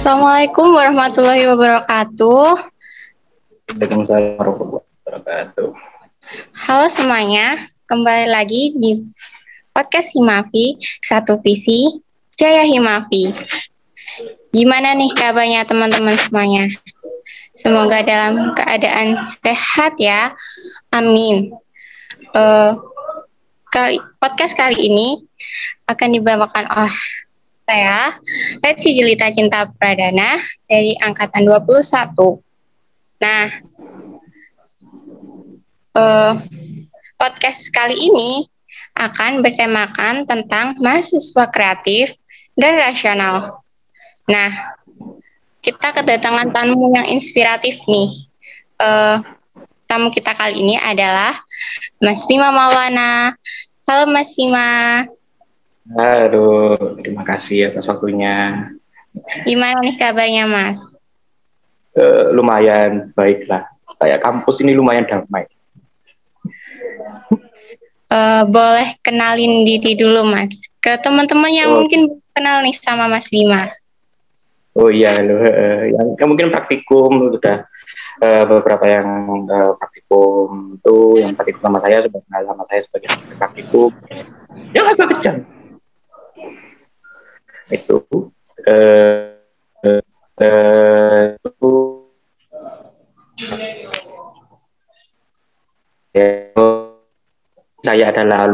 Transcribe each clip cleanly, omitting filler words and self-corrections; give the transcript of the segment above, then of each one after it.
Assalamualaikum warahmatullahi wabarakatuh. Waalaikumsalam warahmatullahi wabarakatuh. Halo semuanya, kembali lagi di podcast Himafi, satu visi, Jaya Himafi. Gimana nih kabarnya teman-teman semuanya? Semoga dalam keadaan sehat ya, amin. Podcast kali ini akan dibawakan oleh saya, Leci Jelita Cinta Pradana dari Angkatan 21. Nah, podcast kali ini akan bertemakan tentang mahasiswa kreatif dan rasional. Nah, kita kedatangan tamu yang inspiratif nih. Tamu kita kali ini adalah Mas Bima Maulana. Halo Mas Bima. Halo, terima kasih atas waktunya. Gimana nih kabarnya Mas? Lumayan baiklah. Kayak kampus ini lumayan damai. Boleh kenalin diri dulu Mas, ke teman-teman yang mungkin kenal nih sama Mas Bima. Oh iya, halo. Yang mungkin praktikum sudah beberapa yang praktikum itu yang praktikum sama saya sudah kenal sama saya sebagai praktikum. Yang agak kejam. Itu saya adalah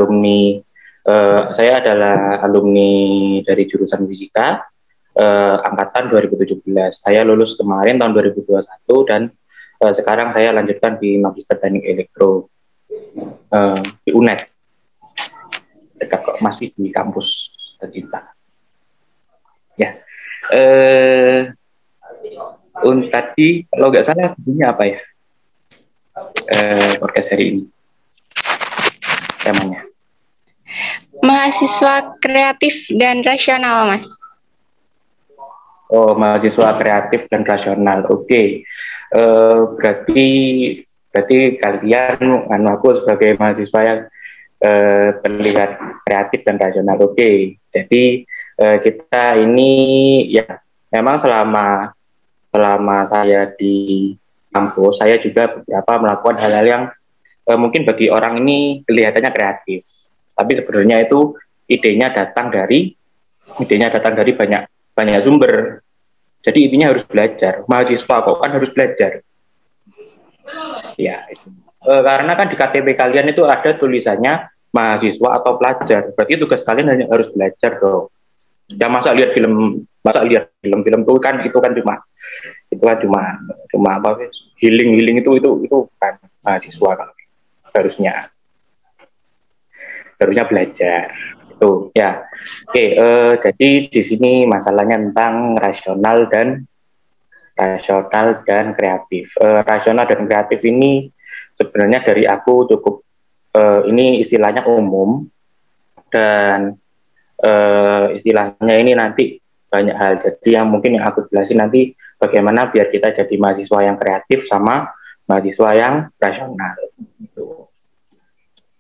alumni dari jurusan fisika angkatan 2017. Saya lulus kemarin tahun 2021 dan sekarang saya lanjutkan di Magister Teknik Elektro di UNED. Dekat kok, masih di kampus tercinta. Ya. Tadi kalau nggak salah bunyinya apa ya? Podcast hari ini temanya mahasiswa kreatif dan rasional Mas. Oh, mahasiswa kreatif dan rasional. Oke. Berarti kalian aku sebagai mahasiswa yang terlihat kreatif dan rasional. Oke. Jadi kita ini ya memang selama saya di kampus, saya juga beberapa melakukan hal-hal yang mungkin bagi orang ini kelihatannya kreatif, tapi sebenarnya itu idenya datang dari banyak sumber. Jadi intinya harus belajar. Mahasiswa kok kan harus belajar. Ya, itu. Karena kan di KTP kalian itu ada tulisannya mahasiswa atau pelajar. Berarti tugas kalian hanya harus belajar dong. Ya masa lihat film itu kan cuma apa healing itu kan mahasiswa kalau harusnya belajar itu ya. Oke, jadi di sini masalahnya tentang rasional dan kreatif. Rasional dan kreatif ini sebenarnya dari aku cukup ini istilahnya umum dan istilahnya ini nanti banyak hal. Jadi yang mungkin yang aku jelasin nanti bagaimana biar kita jadi mahasiswa yang kreatif sama mahasiswa yang rasional. Gitu.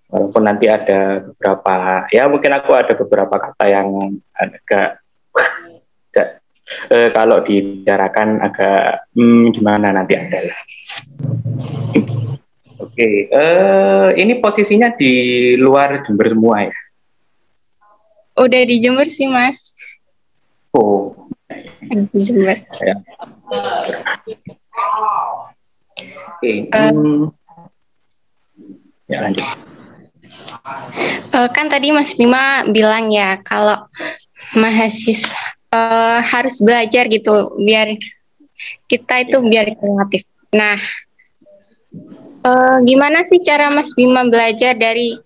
Walaupun nanti ada beberapa, ya mungkin aku ada beberapa kata yang agak kalau dibicarakan agak gimana nanti adalah. Oke, ini posisinya di luar Jember semua ya? Udah di Jember sih Mas. Oh, di Jember. Ya. Oke, ya lanjut. Kan tadi Mas Bima bilang ya kalau mahasiswa harus belajar gitu biar kita itu biar kreatif. Nah, gimana sih cara Mas Bima belajar dari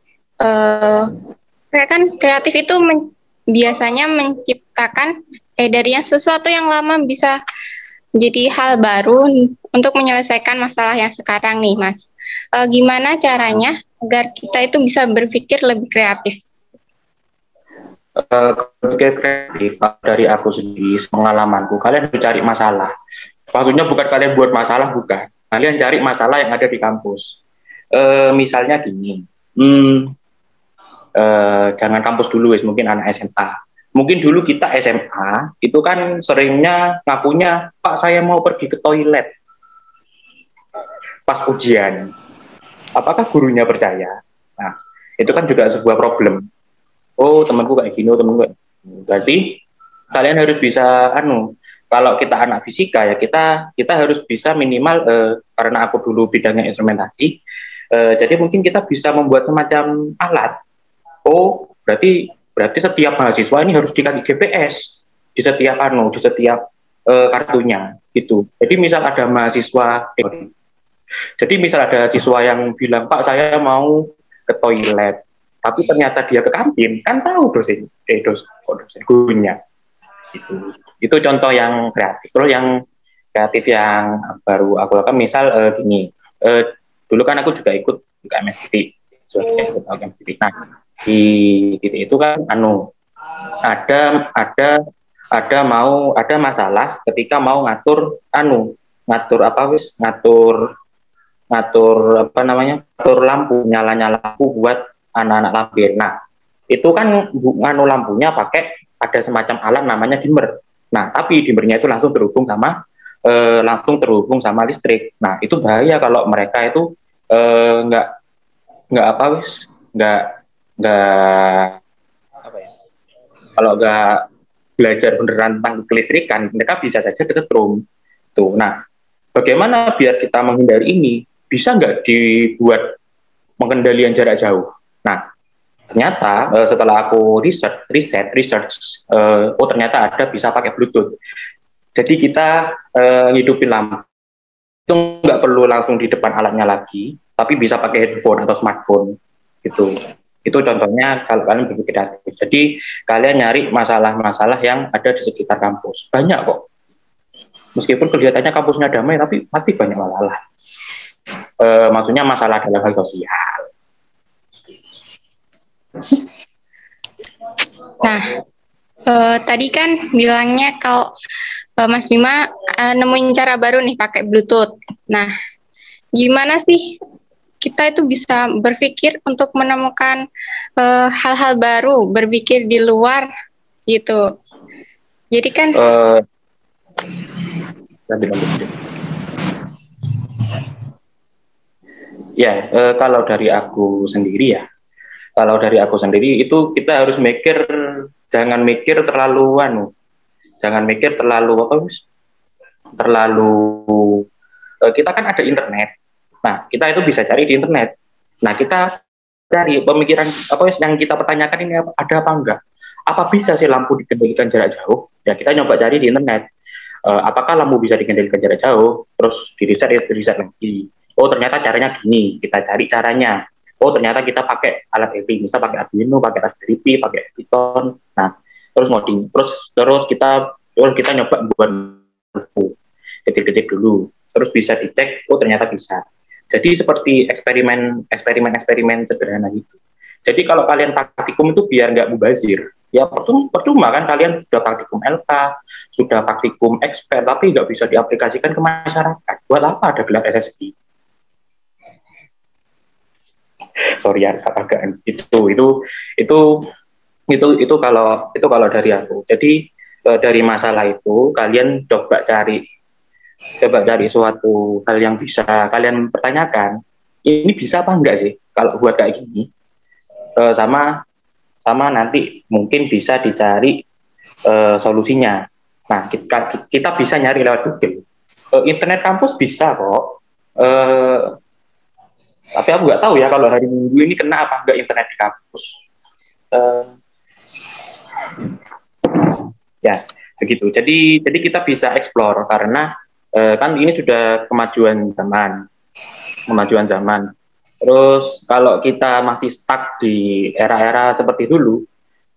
kan kreatif itu biasanya menciptakan dari yang sesuatu yang lama bisa jadi hal baru untuk menyelesaikan masalah yang sekarang nih Mas. Gimana caranya agar kita itu bisa berpikir lebih kreatif? Berpikir kreatif dari aku sendiri, pengalamanku, kalian harus cari masalah. Maksudnya bukan kalian buat masalah, bukan. Kalian cari masalah yang ada di kampus. Misalnya gini, jangan kampus dulu, mungkin anak SMA. Mungkin dulu kita SMA itu kan seringnya ngakunya, Pak saya mau pergi ke toilet pas ujian. Apakah gurunya percaya? Nah, itu kan juga sebuah problem. Oh temanku kayak gini, oh temanku kayak gini. Berarti kalian harus bisa kalau kita anak fisika ya kita harus bisa minimal karena aku dulu bidangnya instrumentasi, jadi mungkin kita bisa membuat semacam alat. Oh berarti setiap mahasiswa ini harus dikasih GPS di setiap kartunya gitu. Jadi misal ada mahasiswa jadi misal ada siswa yang bilang, Pak saya mau ke toilet, tapi ternyata dia ke kantin, kan tahu dosen gurunya. Itu contoh yang kreatif. Terus yang kreatif yang baru aku lakukan, misal gini, dulu kan aku juga ikut MSTP, Nah di titik itu kan ada masalah ketika mau ngatur lampu, nyala lampu buat anak-anak lampir. Nah itu kan lampunya pakai ada semacam alat namanya dimmer. Nah tapi dimmernya itu langsung terhubung sama listrik. Nah itu bahaya kalau mereka itu kalau nggak belajar beneran tentang kelistrikan, mereka bisa saja kesetrum. Tuh, nah bagaimana biar kita menghindari ini? Bisa nggak dibuat pengendalian jarak jauh? Nah, ternyata setelah aku research, ternyata ada bisa pakai Bluetooth. Jadi kita ngidupin lampu itu nggak perlu langsung di depan alatnya lagi, tapi bisa pakai headphone atau smartphone gitu. Itu contohnya kalau kalian berpikir kreatif. Jadi kalian nyari masalah-masalah yang ada di sekitar kampus. Banyak kok. Meskipun kelihatannya kampusnya damai, tapi pasti banyak masalah. Maksudnya masalah dalam hal sosial. Nah, tadi kan bilangnya kalau Mas Bima nemuin cara baru nih pakai Bluetooth. Nah, gimana sih kita itu bisa berpikir untuk menemukan hal-hal baru, berpikir di luar gitu. Jadi kan kalau dari aku sendiri itu kita harus jangan mikir terlalu kita kan ada internet. Nah, kita itu bisa cari di internet. Nah, kita cari pemikiran yang kita pertanyakan ini ada apa enggak? Apa bisa sih lampu dikendalikan jarak jauh? Ya, kita nyoba cari di internet. Apakah lampu bisa dikendalikan jarak jauh? Terus di riset lagi. Oh, ternyata caranya gini. Kita cari caranya. Oh, ternyata kita pakai alat EPI, misal pakai Arduino, pakai Raspberry Pi, pakai Python. Nah, terus ngoding. Terus kita nyoba buat kecil-kecil dulu. Terus bisa dicek, oh ternyata bisa. Jadi seperti eksperimen sederhana gitu. Jadi kalau kalian praktikum itu biar nggak mubazir, ya percuma kan kalian sudah praktikum LK, sudah praktikum expert, tapi nggak bisa diaplikasikan ke masyarakat. Buat apa ada gelar SSI? Sorry ya katakan itu kalau dari aku. Jadi dari masalah itu kalian coba cari suatu hal yang bisa kalian pertanyakan, ini bisa apa enggak sih kalau buat kayak gini, sama nanti mungkin bisa dicari solusinya. Nah kita bisa nyari lewat Google, internet kampus bisa kok, tapi aku nggak tahu ya kalau hari Minggu ini kena apa enggak internet di kampus. Ya begitu, jadi kita bisa explore karena kan ini sudah kemajuan zaman. Terus kalau kita masih stuck di era-era seperti dulu,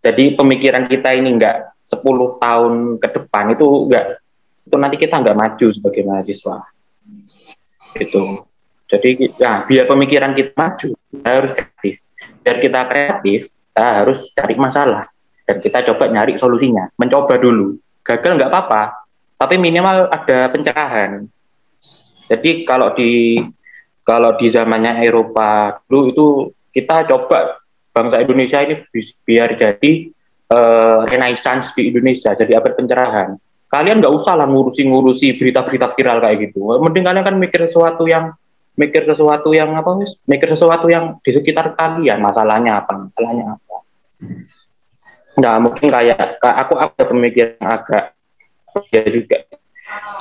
jadi pemikiran kita ini enggak 10 tahun ke depan itu nanti kita enggak maju sebagai mahasiswa. Itu. Jadi biar pemikiran kita maju, kita harus kreatif. Biar kita kreatif, kita harus cari masalah dan kita coba nyari solusinya. Mencoba dulu. Gagal nggak apa-apa, tapi minimal ada pencerahan. Jadi kalau di zamannya Eropa dulu itu kita coba bangsa Indonesia ini biar jadi renaissance di Indonesia, jadi abad pencerahan, kalian nggak usah lah ngurusi berita-berita viral kayak gitu. Mending kalian kan mikir sesuatu yang di sekitar kalian, masalahnya apa. Nah, mungkin kayak aku ada pemikiran agak ya juga.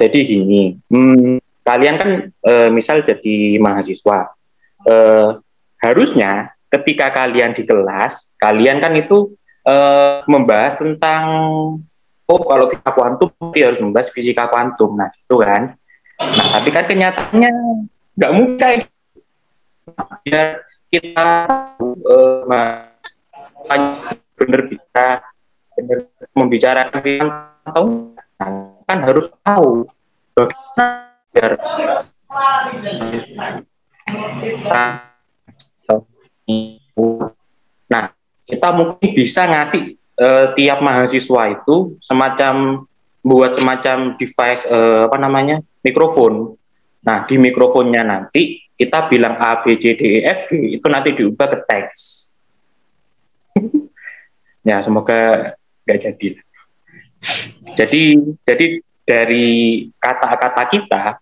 Jadi gini, kalian kan misal jadi mahasiswa, harusnya ketika kalian di kelas, kalian kan itu membahas tentang kalau fisika kuantum harus membahas fisika kuantum, nah itu kan. Nah tapi kan kenyataannya nggak mungkin kayak gitu. Biar kita benar bisa membicarakan atau kan harus tahu bagaimana biar nah kita mungkin bisa ngasih tiap mahasiswa itu buat semacam device mikrofon. Nah di mikrofonnya nanti kita bilang A B C D E F G itu nanti diubah ke teks. Ya semoga nggak jadi. Jadi dari kata-kata kita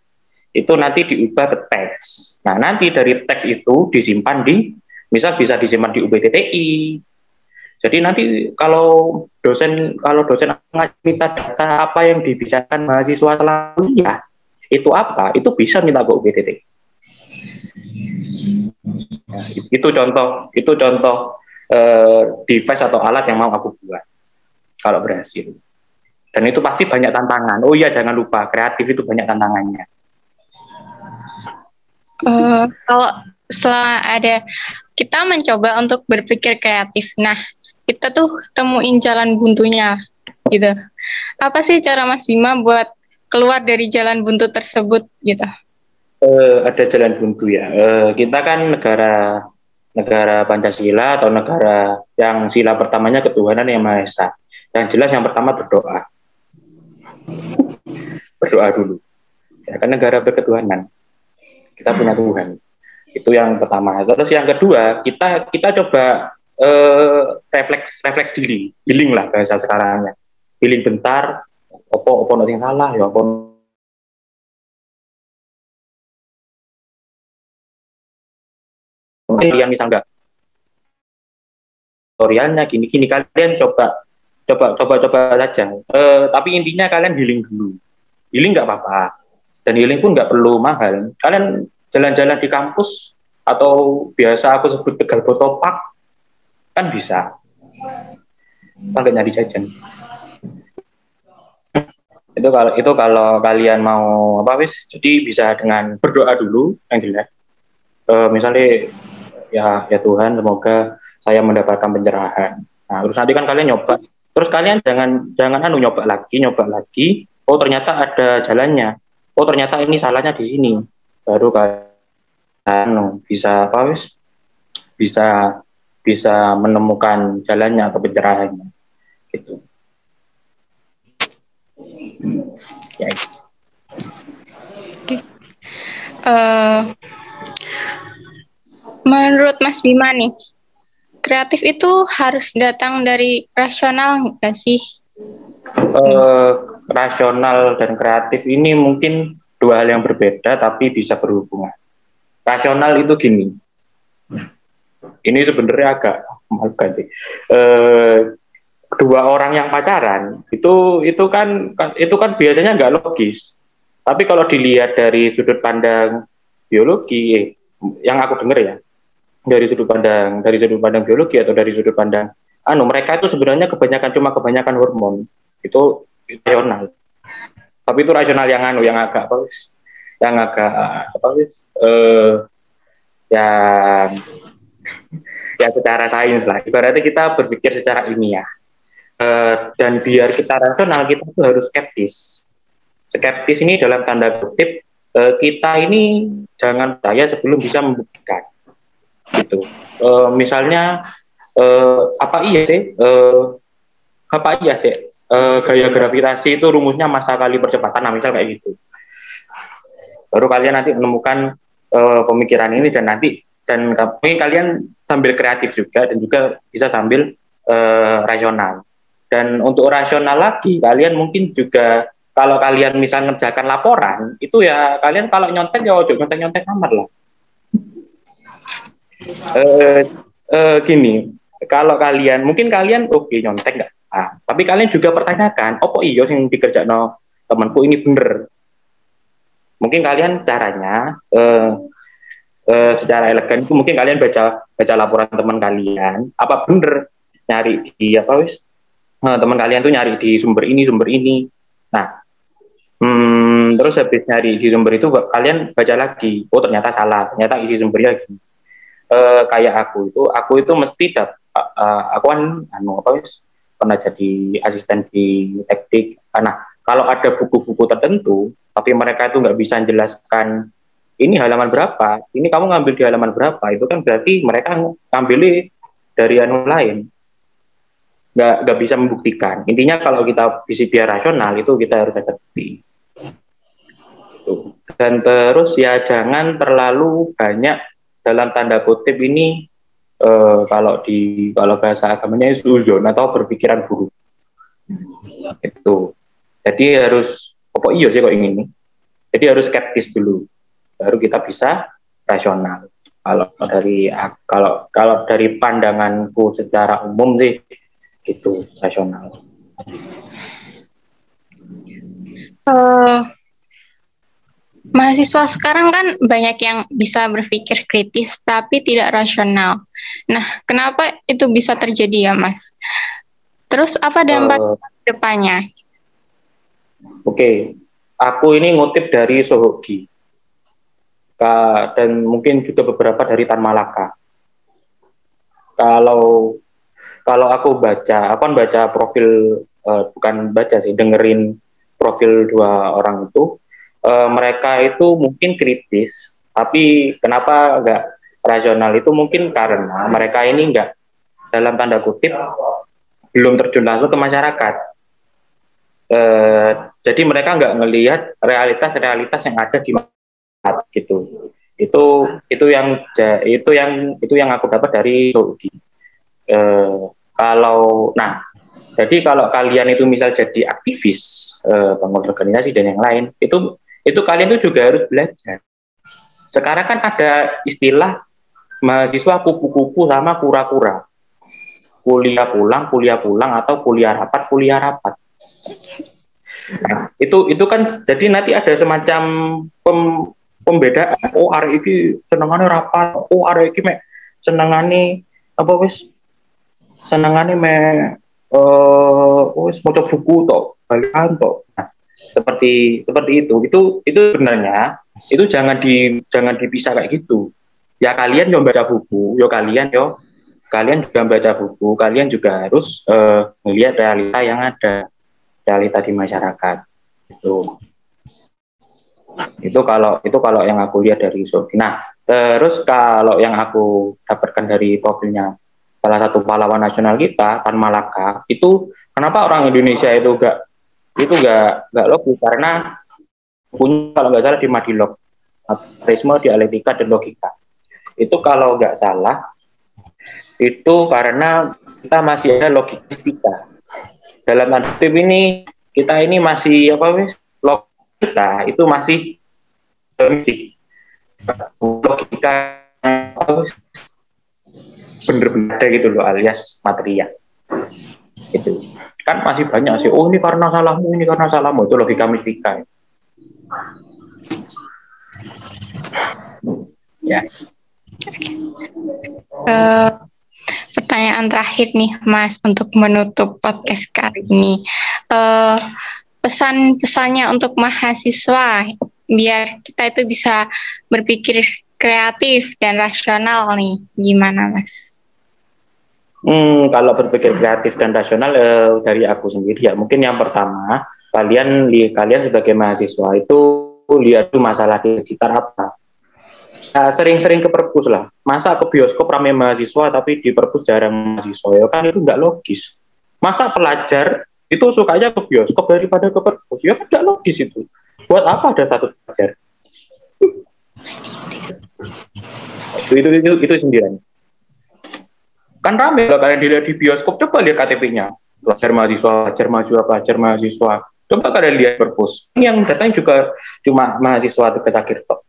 itu nanti diubah ke teks. Nah nanti dari teks itu disimpan misal bisa disimpan di UBTTI. Jadi nanti kalau dosen minta data apa yang dibicarakan mahasiswa selama kuliah itu apa, itu bisa minta ke UBTTI. Nah, itu contoh device atau alat yang mau aku buat kalau berhasil. Dan itu pasti banyak tantangan. Oh iya, jangan lupa kreatif itu banyak tantangannya. Kalau setelah kita mencoba untuk berpikir kreatif, nah kita tuh temuin jalan buntunya, gitu. Apa sih cara Mas Bima buat keluar dari jalan buntu tersebut, gitu? Ada jalan buntu ya. Kita kan negara Pancasila atau negara yang sila pertamanya ketuhanan yang Maha Esa. Yang jelas yang pertama berdoa dulu. Ya kan negara berketuhanan. Kita punya Tuhan. Itu yang pertama. Terus yang kedua, kita coba refleks diri, healing lah bahasa sekarangnya. Healing bentar, opo yang salah ya opo yang misal enggak tutorialnya gini kalian coba saja. Tapi intinya kalian healing dulu. Healing nggak apa-apa. Dan healing pun nggak perlu mahal. Kalian jalan-jalan di kampus atau biasa aku sebut tegal botopak kan bisa. Sampai nyari jajan. Itu kalau kalian mau jadi bisa dengan berdoa dulu yang jelas. Misalnya ya Tuhan semoga saya mendapatkan pencerahan. Nah, terus nanti kan kalian nyoba. Terus kalian jangan nyoba lagi. Oh, ternyata ada jalannya. Oh, ternyata ini salahnya di sini. Baru kalian bisa menemukan jalannya atau pencerahannya. Gitu. Ya. Menurut Mas Bima nih, kreatif itu harus datang dari rasional nggak sih? Rasional dan kreatif ini mungkin dua hal yang berbeda tapi bisa berhubungan. Rasional itu gini, ini sebenarnya agak memalukan sih. Dua orang yang pacaran itu kan biasanya nggak logis. Tapi kalau dilihat dari sudut pandang biologi, yang aku dengar ya, dari sudut pandang biologi atau dari sudut pandang mereka itu sebenarnya kebanyakan hormon itu rasional. Tapi itu rasional yang agak ya secara sains lah. Ibaratnya kita berpikir secara ilmiah. Dan biar kita rasional, kita tuh harus skeptis. Skeptis ini dalam tanda kutip kita ini jangan percaya sebelum bisa membuktikan. Gitu. Misalnya apa iya sih gaya gravitasi itu rumusnya massa kali percepatan, nah misal kayak gitu. Baru kalian nanti menemukan pemikiran ini dan kalian sambil kreatif juga dan juga bisa sambil rasional. Dan untuk rasional lagi, kalian mungkin juga kalau kalian misal ngerjakan laporan, itu ya kalian kalau nyontek ya ojo nyontek-nyontek amat lah. Gini, kalau kalian, mungkin kalian oke nyontek nggak? Tapi kalian juga pertanyakan, oh iya yang dikerjakan temanku ini bener. Mungkin kalian caranya secara elegan itu mungkin kalian baca laporan teman kalian, apa bener nyari di apa wis teman kalian tuh nyari di sumber ini. Nah, terus habis nyari di sumber itu kalian baca lagi, oh ternyata salah, ternyata isi sumbernya gini. Kayak aku itu mesti aku kan pernah jadi asisten di teknik. Nah, kalau ada buku-buku tertentu, tapi mereka itu nggak bisa menjelaskan ini halaman berapa, ini kamu ngambil di halaman berapa, itu kan berarti mereka ngambil dari anu lain. Nggak bisa membuktikan. Intinya kalau kita biar rasional itu kita harus ngerti. Dan terus ya jangan terlalu banyak dalam tanda kutip ini kalau bahasa agamanya suzon atau berpikiran buruk. Itu. Jadi harus iya sih kok ini. Jadi harus skeptis dulu. Baru kita bisa rasional. Kalau dari pandanganku secara umum sih gitu rasional. Mahasiswa sekarang kan banyak yang bisa berpikir kritis tapi tidak rasional. Nah, kenapa itu bisa terjadi ya, Mas? Terus apa dampak depannya? Oke, aku ini ngutip dari Sohogi dan mungkin juga beberapa dari Tan Malaka. Kalau aku baca profil, bukan baca sih, dengerin profil dua orang itu, mereka itu mungkin kritis, tapi kenapa nggak rasional itu mungkin karena mereka ini nggak, dalam tanda kutip, belum terjun langsung ke masyarakat. Jadi mereka nggak ngelihat realitas yang ada di masyarakat gitu. Itu yang aku dapat dari Sogi. Jadi kalau kalian itu misal jadi aktivis, pengurus organisasi dan yang lain, itu kalian itu juga harus belajar. Sekarang kan ada istilah mahasiswa kupu-kupu sama kura-kura. Kuliah pulang atau kuliah rapat. Nah, itu kan jadi nanti ada semacam pembedaan. Oh, arek iki senengane rapat, oh arek iki mek senengane apa wis senengane wis maca buku tok, balikan tok. Nah, seperti itu sebenarnya itu jangan dipisah kayak gitu. Ya kalian yang baca buku, kalian juga baca buku, kalian juga harus melihat realita yang ada, realita di masyarakat. Itu kalau yang aku lihat dari Sogi. Nah, terus kalau yang aku dapatkan dari profilnya salah satu pahlawan nasional kita, Tan Malaka, itu kenapa orang Indonesia itu gak logis, karena punya kalau nggak salah di Madilog, Materialisme, Dialektika dan Logika. Itu kalau nggak salah itu karena kita masih ada logistika. Dalam tanda kutip ini kita ini masih logika itu masih logika bener-bener gitu loh, alias material. Itu kan masih banyak sih, oh ini karena salahmu, itu logika mistika ya. Pertanyaan terakhir nih Mas untuk menutup podcast kali ini, pesan-pesannya untuk mahasiswa biar kita itu bisa berpikir kreatif dan rasional nih, gimana Mas? Kalau berpikir kreatif dan rasional dari aku sendiri ya, mungkin yang pertama kalian sebagai mahasiswa itu lihat tuh masalah di sekitar apa. Sering-sering ke perpus lah. Masa ke bioskop ramai mahasiswa tapi di perpus jarang mahasiswa, ya kan itu nggak logis. Masa pelajar itu sukanya ke bioskop daripada ke perpus, ya kan nggak logis itu. Buat apa ada status pelajar? Itu sendirian. Kan ramai kalau kalian dilihat di bioskop, coba lihat KTP-nya. pelajar mahasiswa. Coba kalian lihat perpus, yang datang juga cuma mahasiswa dekat sakit kok.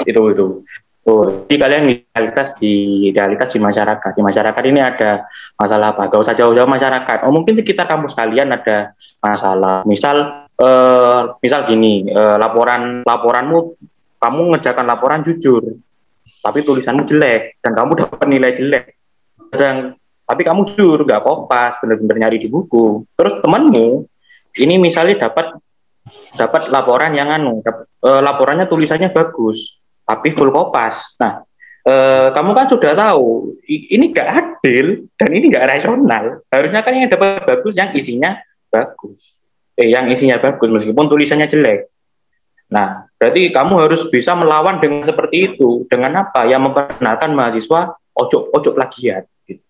itu. Jadi kalian realitas di masyarakat. Di masyarakat ini ada masalah apa? Gak usah jauh-jauh masyarakat. Mungkin sekitar kampus kalian ada masalah. Misal gini, laporanmu, kamu ngerjakan laporan jujur, tapi tulisanmu jelek dan kamu dapat nilai jelek. Tapi kamu jujur, nggak kopas, bener-bener nyari di buku. Terus temanmu ini misalnya dapat laporan yang laporannya tulisannya bagus, tapi full kopas. Nah, kamu kan sudah tahu ini nggak adil dan ini nggak rasional. Harusnya kan yang dapat bagus yang isinya bagus, meskipun tulisannya jelek. Nah, berarti kamu harus bisa melawan dengan seperti itu. Dengan apa? Yang memperkenalkan mahasiswa ojo plagiat. Gitu.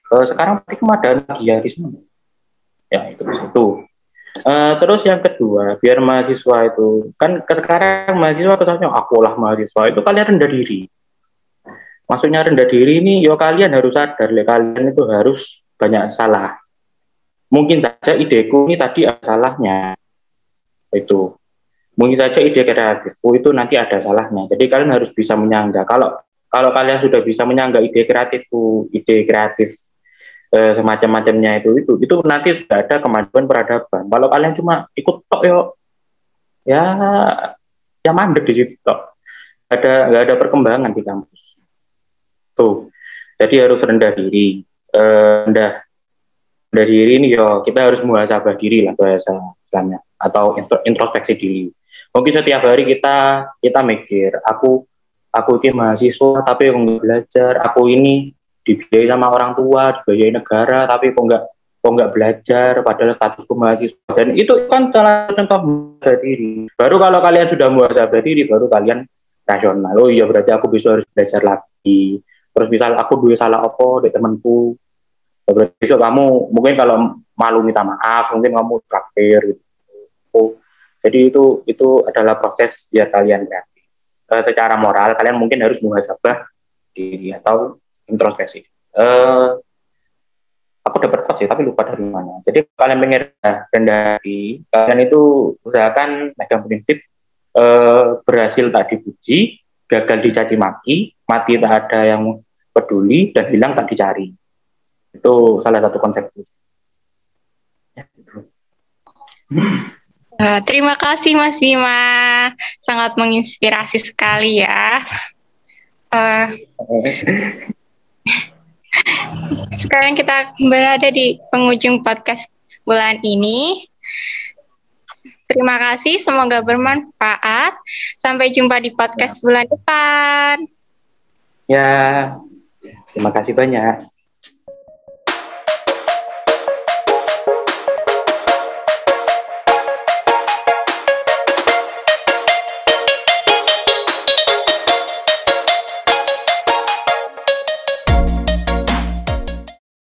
Sekarang ada plagiarisme. Ya, itu satu. Terus yang kedua, biar mahasiswa itu kan sekarang mahasiswa kesannya akulah mahasiswa itu kalian rendah diri. Maksudnya rendah diri ini, kalian harus sadar, kalian itu harus banyak salah. Mungkin saja ideku ini tadi ada salahnya, itu. Mungkin saja ide kreatifku itu nanti ada salahnya. Jadi kalian harus bisa menyangga. Kalau kalian sudah bisa menyangga ide kreatif semacam-macamnya itu nanti sudah ada kemajuan peradaban. Kalau kalian cuma ikut tok ya mandek di situ tok. Nggak ada perkembangan di kampus. Tuh. Jadi harus rendah diri. Rendah diri ini kita harus muhasabah diri lah bahasa Islamnya, atau introspeksi diri. Mungkin setiap hari kita mikir, aku ini mahasiswa tapi aku nggak belajar, aku ini dibiayai sama orang tua, dibiayai negara, tapi kok nggak belajar, padahal statusku mahasiswa. Dan itu kan salah contoh muhasabah diri. Baru kalau kalian sudah muhasabah diri, baru kalian rasional. Oh iya, berarti aku besok harus belajar lagi. Terus misal aku dua salah apa di temanku, berarti besok kamu mungkin kalau malu minta maaf, mungkin kamu traktir gitu. Jadi itu adalah proses biar kalian kreatif. Secara moral kalian mungkin harus muhasabah diri atau introspeksi. Aku dapat quote sih, tapi lupa dari mana. Jadi kalian pengen rendah diri, kalian itu usahakan megang prinsip berhasil tak dipuji, gagal dicaci maki, mati tak ada yang peduli, dan hilang tak dicari. Itu salah satu konsep. Ya, gitu. Terima kasih Mas Bima, sangat menginspirasi sekali ya. Sekarang kita berada di penghujung podcast bulan ini. Terima kasih, semoga bermanfaat. Sampai jumpa di podcast bulan depan. Ya, terima kasih banyak.